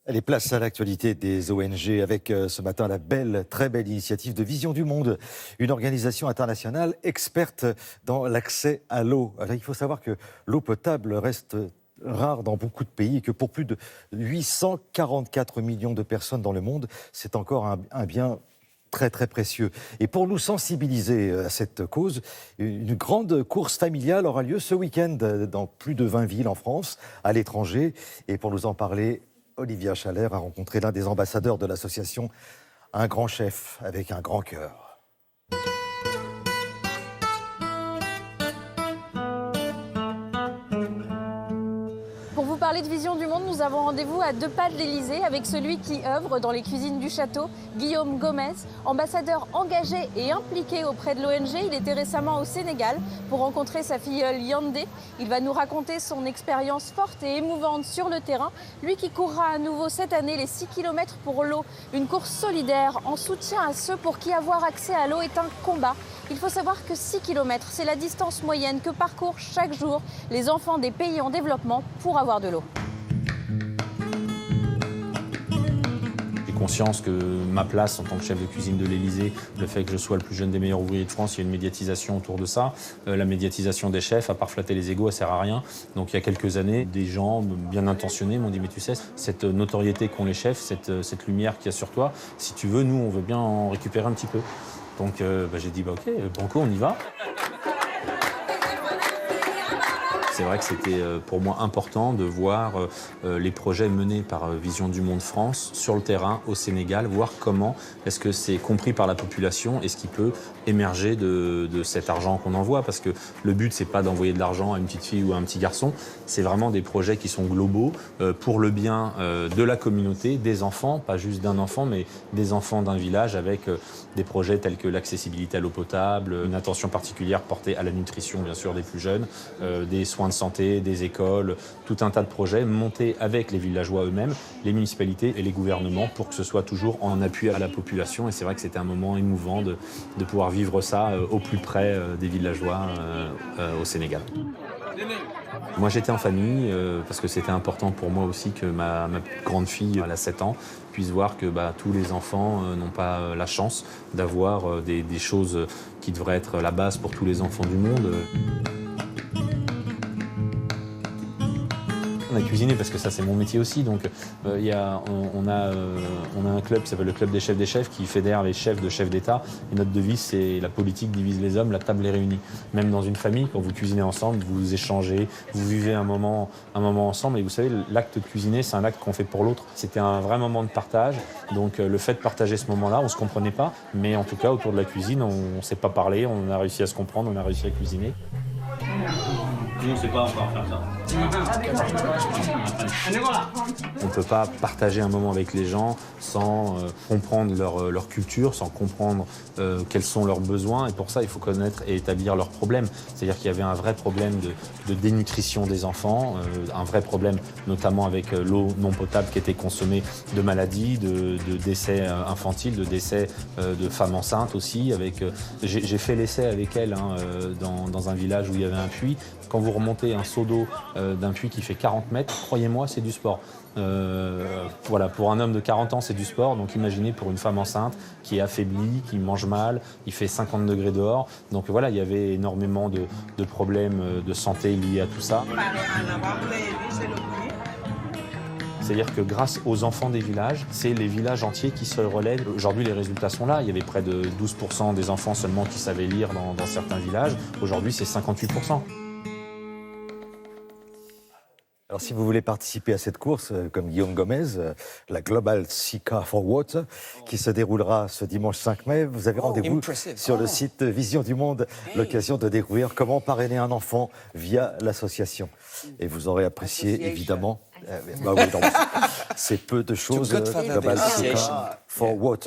Les places à l'actualité des ONG avec ce matin la très belle initiative de Vision du Monde, une organisation internationale experte dans l'accès à l'eau. Alors, il faut savoir que l'eau potable reste rare dans beaucoup de pays et que pour plus de 844 millions de personnes dans le monde, c'est encore un bien très très précieux. Et pour nous sensibiliser à cette cause, une grande course familiale aura lieu ce week-end dans plus de 20 villes en France, à l'étranger. Et pour nous en parler, Olivia Chalère a rencontré l'un des ambassadeurs de l'association, un grand chef avec un grand cœur. Pour vous parler de Vision du Monde, nous avons rendez-vous à 2 pas de l'Élysée avec celui qui œuvre dans les cuisines du château, Guillaume Gomez, ambassadeur engagé et impliqué auprès de l'ONG. Il était récemment au Sénégal pour rencontrer sa filleule Yandé. Il va nous raconter son expérience forte et émouvante sur le terrain. Lui qui courra à nouveau cette année les 6 km pour l'eau, une course solidaire en soutien à ceux pour qui avoir accès à l'eau est un combat. Il faut savoir que 6 km, c'est la distance moyenne que parcourent chaque jour les enfants des pays en développement pour avoir de l'eau. J'ai conscience que ma place en tant que chef de cuisine de l'Élysée, le fait que je sois le plus jeune des meilleurs ouvriers de France, il y a une médiatisation autour de ça. La médiatisation des chefs, à part flatter les égos, elle sert à rien. Donc il y a quelques années, des gens bien intentionnés m'ont dit « mais tu sais, cette notoriété qu'ont les chefs, cette lumière qu'il y a sur toi, si tu veux, nous, on veut bien en récupérer un petit peu ». Donc j'ai dit ok, banco, on y va. C'est vrai que c'était pour moi important de voir les projets menés par Vision du Monde France sur le terrain au Sénégal, voir comment est-ce que c'est compris par la population et ce qui peut émerger de cet argent qu'on envoie. Parce que le but, c'est pas d'envoyer de l'argent à une petite fille ou à un petit garçon, c'est vraiment des projets qui sont globaux pour le bien de la communauté, des enfants, pas juste d'un enfant, mais des enfants d'un village avec des projets tels que l'accessibilité à l'eau potable, une attention particulière portée à la nutrition, bien sûr, des plus jeunes, des soins de santé, des écoles, tout un tas de projets montés avec les villageois eux-mêmes, les municipalités et les gouvernements pour que ce soit toujours en appui à la population. Et c'est vrai que c'était un moment émouvant de pouvoir vivre ça au plus près des villageois au Sénégal. Moi j'étais en famille parce que c'était important pour moi aussi que ma grande fille, elle a 7 ans, puisse voir que tous les enfants n'ont pas la chance d'avoir des choses qui devraient être la base pour tous les enfants du monde. On a cuisiné parce que ça c'est mon métier aussi, donc on a un club qui s'appelle le club des chefs qui fédère les chefs de chefs d'État, et notre devise c'est la politique divise les hommes, la table les réunit. Même dans une famille, quand vous cuisinez ensemble, vous échangez, vous vivez un moment ensemble, et vous savez, l'acte de cuisiner c'est un acte qu'on fait pour l'autre. C'était un vrai moment de partage, donc le fait de partager ce moment-là, on se comprenait pas, mais en tout cas autour de la cuisine, on s'est pas parlé, on a réussi à se comprendre, on a réussi à cuisiner. Nous, on ne sait pas encore faire ça. On ne peut pas partager un moment avec les gens sans comprendre leur culture, sans comprendre quels sont leurs besoins. Et pour ça, il faut connaître et établir leurs problèmes. C'est-à-dire qu'il y avait un vrai problème de dénutrition des enfants, un vrai problème notamment avec l'eau non potable qui était consommée, de maladies, de décès infantiles, de décès de femmes enceintes aussi. J'ai fait l'essai avec elle dans un village où il y avait un puits. Quand vous remontez un seau d'eau d'un puits qui fait 40 mètres, croyez-moi, c'est du sport. Voilà, pour un homme de 40 ans, c'est du sport. Donc imaginez pour une femme enceinte qui est affaiblie, qui mange mal, il fait 50 degrés dehors. Donc voilà, il y avait énormément de problèmes de santé liés à tout ça. C'est-à-dire que grâce aux enfants des villages, c'est les villages entiers qui se relèvent. Aujourd'hui, les résultats sont là. Il y avait près de 12% des enfants seulement qui savaient lire dans certains villages. Aujourd'hui, c'est 58%. Alors, si vous voulez participer à cette course, comme Guillaume Gomez, la Global Sika for Water, qui se déroulera ce dimanche 5 mai, vous avez rendez-vous sur le site Vision du Monde, l'occasion de découvrir comment parrainer un enfant via l'association. Et vous aurez apprécié, évidemment, c'est peu de choses, Global Sika for Water.